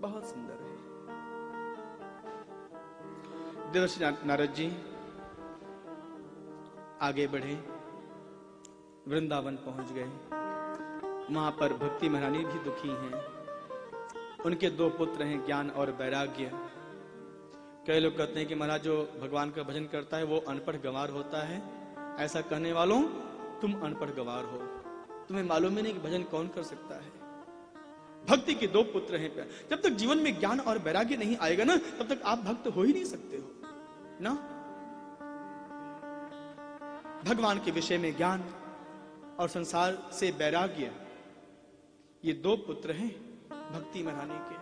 बहुत सुंदर है। देवर्षि नारद जी आगे बढ़े, वृंदावन पहुंच गए। वहां पर भक्ति महारानी भी दुखी हैं। उनके दो पुत्र हैं, ज्ञान और वैराग्य। कई लोग कहते हैं कि महाराज जो भगवान का भजन करता है वो अनपढ़ गंवार होता है। ऐसा कहने वालों, तुम अनपढ़ गंवार हो, तुम्हें मालूम ही नहीं कि भजन कौन कर सकता है। भक्ति के दो पुत्र हैं। जब तक जीवन में ज्ञान और वैराग्य नहीं आएगा ना, तब तक आप भक्त हो ही नहीं सकते हो ना। भगवान के विषय में ज्ञान और संसार से वैराग्य, ये दो पुत्र हैं भक्ति महारानी के।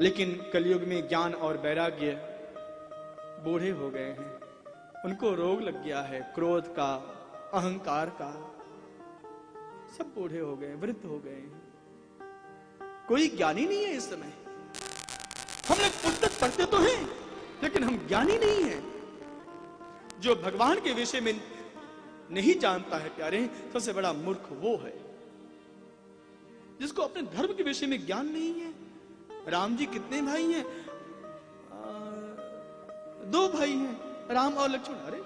लेकिन कलयुग में ज्ञान और वैराग्य बूढ़े हो गए हैं। उनको रोग लग गया है, क्रोध का, अहंकार का। सब बूढ़े हो गए, वृद्ध हो गए हैं। कोई ज्ञानी नहीं है इस समय। हम लोग पुस्तक पढ़ते तो हैं, लेकिन हम ज्ञानी नहीं हैं। जो भगवान के विषय में नहीं जानता है प्यारे, सबसे बड़ा मूर्ख वो है जिसको अपने धर्म के विषय में ज्ञान नहीं है। राम जी कितने भाई हैं? 2 भाई हैं, राम और लक्ष्मण। अरे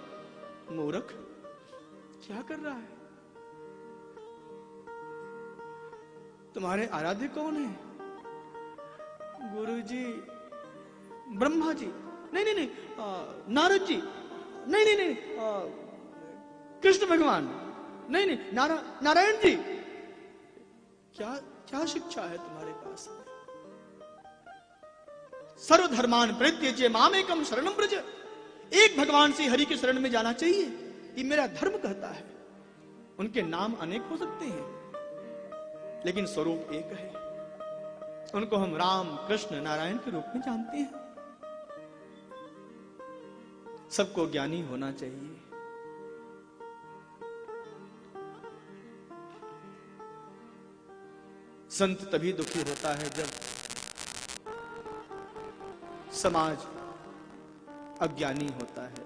मूर्ख, क्या कर रहा है? तुम्हारे आराध्य कौन है? गुरु जी, ब्रह्मा जी, नहीं, नारद जी, नहीं, कृष्ण भगवान, नहीं, नारायण जी। क्या शिक्षा है तुम्हारे पास? सर्वधर्मान परित्यज्य मामेकम शरणं व्रज। एक भगवान से हरि के शरण में जाना चाहिए, ये मेरा धर्म कहता है। उनके नाम अनेक हो सकते हैं, लेकिन स्वरूप एक है। उनको हम राम, कृष्ण, नारायण के रूप में जानते हैं। सबको ज्ञानी होना चाहिए। संत तभी दुखी होता है जब समाज अज्ञानी होता है,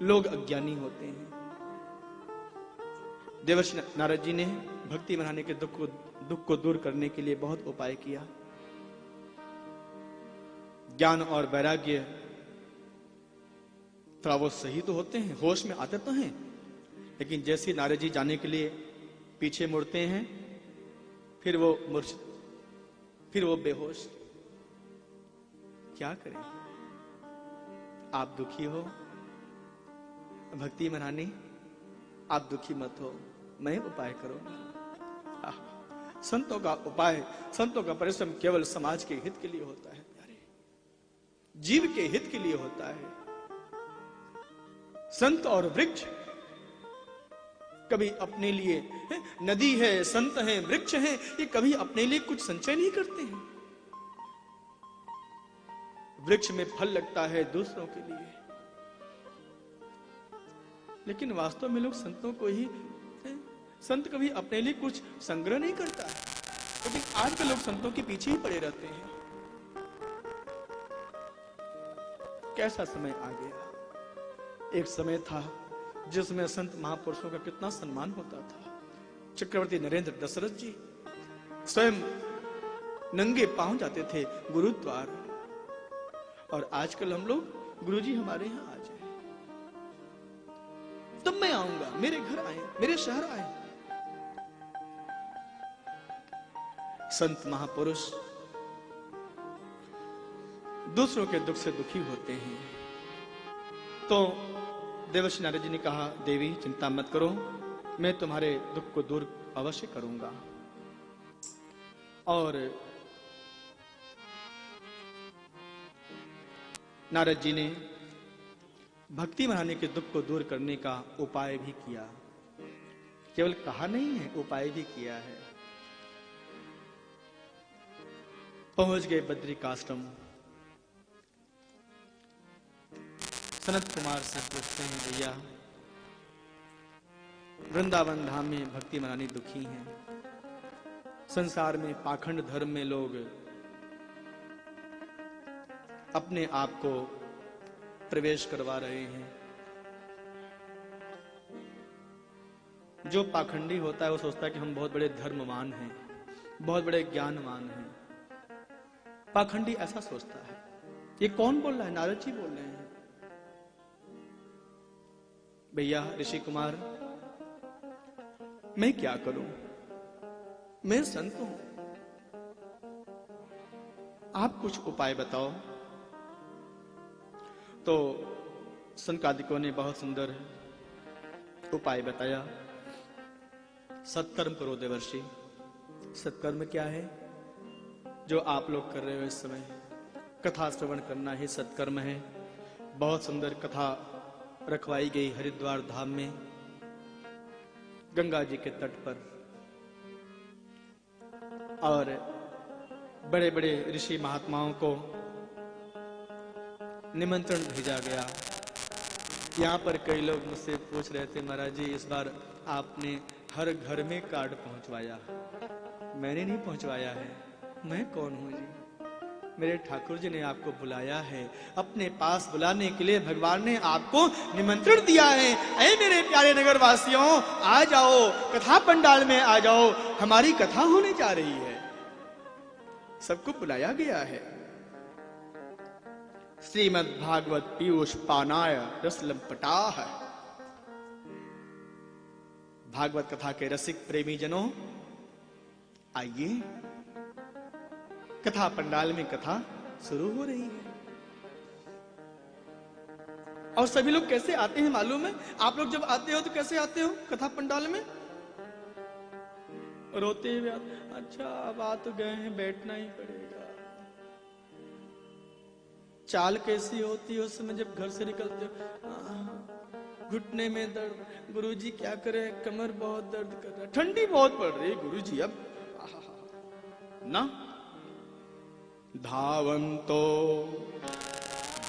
लोग अज्ञानी होते हैं। देवर्षि नारद जी ने भक्ति महारानी के दुख को दूर करने के लिए बहुत उपाय किया। ज्ञान और वैराग्य थोड़ा वो सही तो होते हैं, होश में आते तो हैं, लेकिन जैसे नारद जी जाने के लिए पीछे मुड़ते हैं, फिर वो मूर्छित, फिर वो बेहोश। क्या करें? आप दुखी हो भक्ति महारानी, आप दुखी मत हो, मैं उपाय करूंगा। संतों का उपाय, संतों का परिश्रम केवल समाज के हित के लिए होता है प्यारे, जीव के हित के लिए होता है। संत और वृक्ष कभी अपने लिए, नदी है, संत है, वृक्ष है, ये कभी अपने लिए कुछ संचय नहीं करते हैं। वृक्ष में फल लगता है दूसरों के लिए, लेकिन वास्तव में लोग संतों को ही, संत कभी अपने लिए कुछ संग्रह नहीं करता है। लेकिन आज के लोग संतों के पीछे ही पड़े रहते हैं। कैसा समय आ गया। एक समय था जिसमें संत महापुरुषों का कितना सम्मान होता था। चक्रवर्ती नरेंद्र दशरथ जी स्वयं नंगे पांव जाते थे गुरुद्वार, और आजकल हम लोग, गुरुजी हमारे यहां आ जाए, तब मैं आऊंगा, मेरे घर आए, मेरे शहर आए। संत महापुरुष दूसरों के दुख से दुखी होते हैं। तो देवर्षि नारद जी ने कहा, देवी चिंता मत करो, मैं तुम्हारे दुख को दूर अवश्य करूंगा। और नारद जी ने भक्ति महारानी के दुख को दूर करने का उपाय भी किया। केवल कहा नहीं है, उपाय भी किया है। पहुंच गए बद्रिकाश्रम। सनत कुमार से पूछते हैं, भैया वृंदावन धाम में भक्ति महारानी दुखी हैं, संसार में पाखंड धर्म में लोग अपने आप को प्रवेश करवा रहे हैं। जो पाखंडी होता है वो सोचता है कि हम बहुत बड़े धर्मवान हैं, बहुत बड़े ज्ञानवान हैं। पाखंडी ऐसा सोचता है। ये कौन बोल रहा है? नारद जी बोल रहे हैं। भैया ऋषि कुमार, मैं क्या करूं? मैं संत हूं, आप कुछ उपाय बताओ। तो संकादिकों ने बहुत सुंदर उपाय बताया। सत्कर्म करो देवर्षि। सत्कर्म क्या है? जो आप लोग कर रहे हो इस समय, कथा श्रवण करना ही सत्कर्म है। बहुत सुंदर कथा रखवाई गई हरिद्वार धाम में, गंगा जी के तट पर, और बड़े बड़े ऋषि महात्माओं को निमंत्रण भेजा गया। यहाँ पर कई लोग मुझसे पूछ रहे थे, महाराज जी इस बार आपने हर घर में कार्ड पहुंचवाया। मैंने नहीं पहुंचवाया है। मैं कौन हूं जी? मेरे ठाकुर जी ने आपको बुलाया है। अपने पास बुलाने के लिए भगवान ने आपको निमंत्रण दिया है। ऐ मेरे प्यारे नगर वासियों, आ जाओ, कथा पंडाल में आ जाओ, हमारी कथा होने जा रही है। सबको बुलाया गया है। श्रीमद् भागवत पीयूष पानाय रसलम पटाह। भागवत कथा के रसिक प्रेमी जनों, आइए, कथा पंडाल में कथा शुरू हो रही है। और सभी लोग कैसे आते हैं मालूम है? आप लोग जब आते हो तो कैसे आते हो कथा पंडाल में? रोते हुए आते। अच्छा अब आ तो गए हैं, बैठना ही पड़ेगा। चाल कैसी होती है उस समय जब घर से निकलते हो? घुटने में दर्द, गुरुजी क्या करे, कमर बहुत दर्द कर रहा है, ठंडी बहुत पड़ रही है गुरुजी, अब ना धावंतो,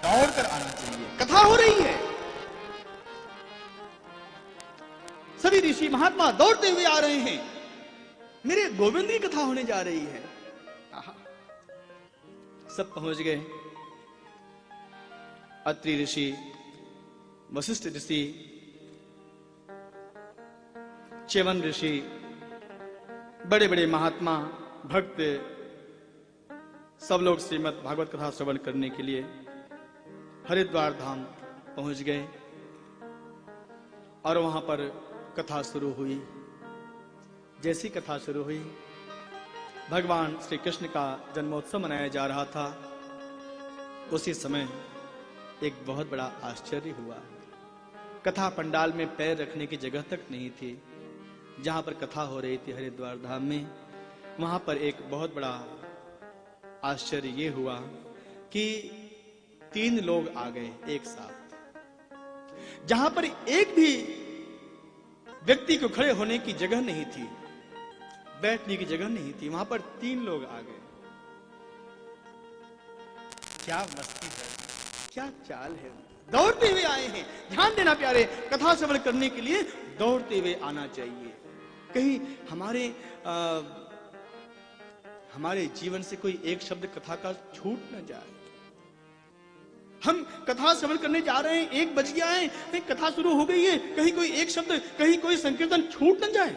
दौड़ कर आना चाहिए। कथा हो रही है, सभी ऋषि महात्मा दौड़ते हुए आ रहे हैं। मेरे गोविंद की कथा होने जा रही है। सब पहुंच गए। अत्रि ऋषि, वशिष्ठ ऋषि, च्यवन ऋषि, बड़े बड़े महात्मा, भक्त, सब लोग श्रीमद् भागवत कथा श्रवण करने के लिए हरिद्वार धाम पहुंच गए। और वहां पर कथा शुरू हुई। जैसी कथा शुरू हुई, भगवान श्री कृष्ण का जन्मोत्सव मनाया जा रहा था। उसी समय एक बहुत बड़ा आश्चर्य हुआ। कथा पंडाल में पैर रखने की जगह तक नहीं थी। जहां पर कथा हो रही थी हरिद्वार धाम में, वहां पर एक बहुत बड़ा आश्चर्य ये हुआ कि 3 लोग आ गए एक साथ। जहां पर एक भी व्यक्ति को खड़े होने की जगह नहीं थी, बैठने की जगह नहीं थी, वहां पर 3 लोग आ गए। क्या मस्ती है, क्या चाल है। दौड़ते हुए आए हैं। ध्यान देना प्यारे, कथा श्रवण करने के लिए दौड़ते हुए आना चाहिए। कहीं हमारे जीवन से कोई एक शब्द कथा का छूट न जाए। हम कथा श्रवण करने जा रहे हैं, 1 बज गया है, कथा शुरू हो गई है, कहीं कोई एक शब्द, कहीं कोई संकीर्तन छूट न जाए।